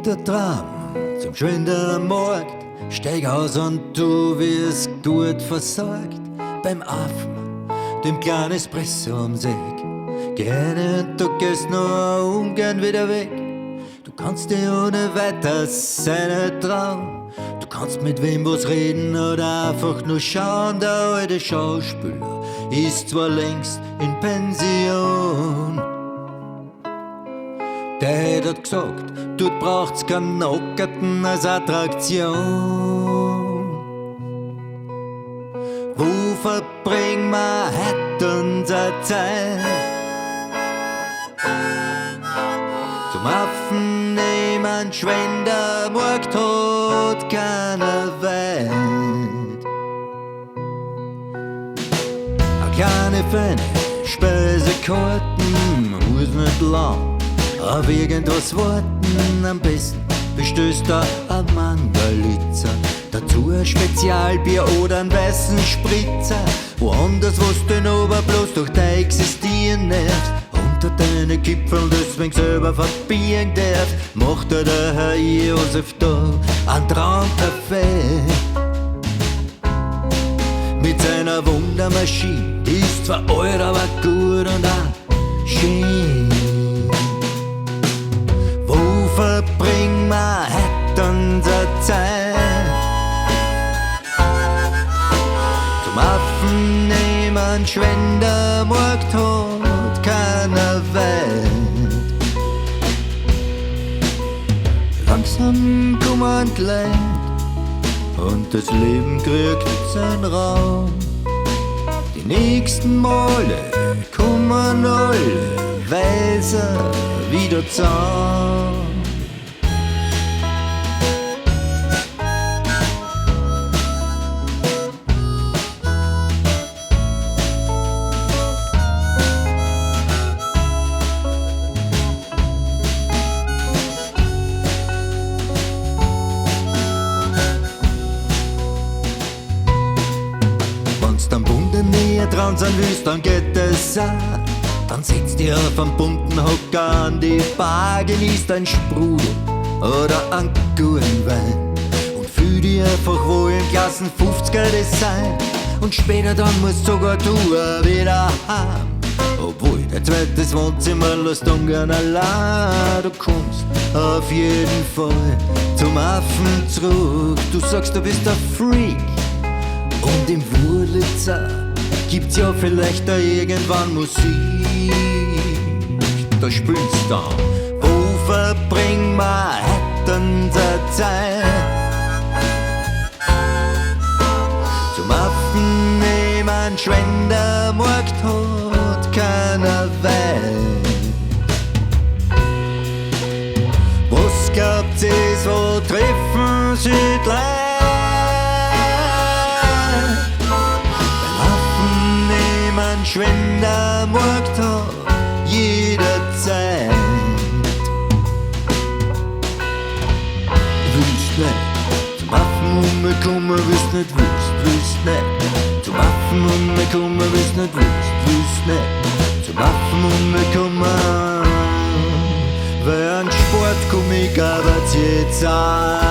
Der Traum zum Schwinden am Markt, steig aus und du wirst gut versorgt. Beim Affen, dem kleinen Espresso am Seeg, geh rein und du gehst noch ungern wieder weg. Du kannst dir ohne weiteres seine trauen, du kannst mit wem was reden oder einfach nur schauen. Der alte Schauspieler ist zwar längst in Pension, der hat gesagt, dort braucht's keinen Nackerten als Attraktion. Wo verbringen wir heute unsere Zeit? Zum Affen nehmen Schwender, Markt hat keiner Welt. A kleine feine Speisekarten, muss nicht lang auf irgendwas warten. Am besten bestellst du ein Mangalitzer, dazu ein Spezialbier oder einen weißen Spritzer. Woanders, was den aber bloß durch dein Existieren nervt, unter deine Gipfel deswegen selber verbiegen darf, macht der Herr Josef da einen Traumkaffee. Mit seiner Wundermaschine, die ist zwar alt, aber gut und auch schön. Verbringen wir heute unsere Zeit? Zum Affen nehmen Schwender, Markt hat keiner Welt. Langsam kommen die Leute und das Leben kriegt seinen Raum. Die nächsten Male kommen alle Weiser wieder zusammen. Dran sein willst, dann geht es auch. Dann setz dich auf einen bunten Hocker an die Bar, genießt ein Sprudel oder einen guten Wein und fühl dich einfach wohl im Klassen 50er Design. Und später dann musst sogar du wieder heim, obwohl dein zweites Wohnzimmer lässt ungern allein. Du kommst auf jeden Fall zum Affen zurück. Du sagst, du bist ein Freak und im Wurlitzer gibt's ja vielleicht da irgendwann Musik. Da spielst du dann. Wo verbringen wir heute unsere Zeit? Zum Affen nehmen Schwender, Markt hat keiner Welt. Was glaubt ihr, so treffen sich die Leute? Schwender, Markt hat jederzeit. Willst nicht zum Affen umgekommen, willst nicht, willst nicht zum Affen umgekommen, willst nicht, willst nicht zum Affen umgekommen. Weil ein Sportkomiker wird's jetzt auch.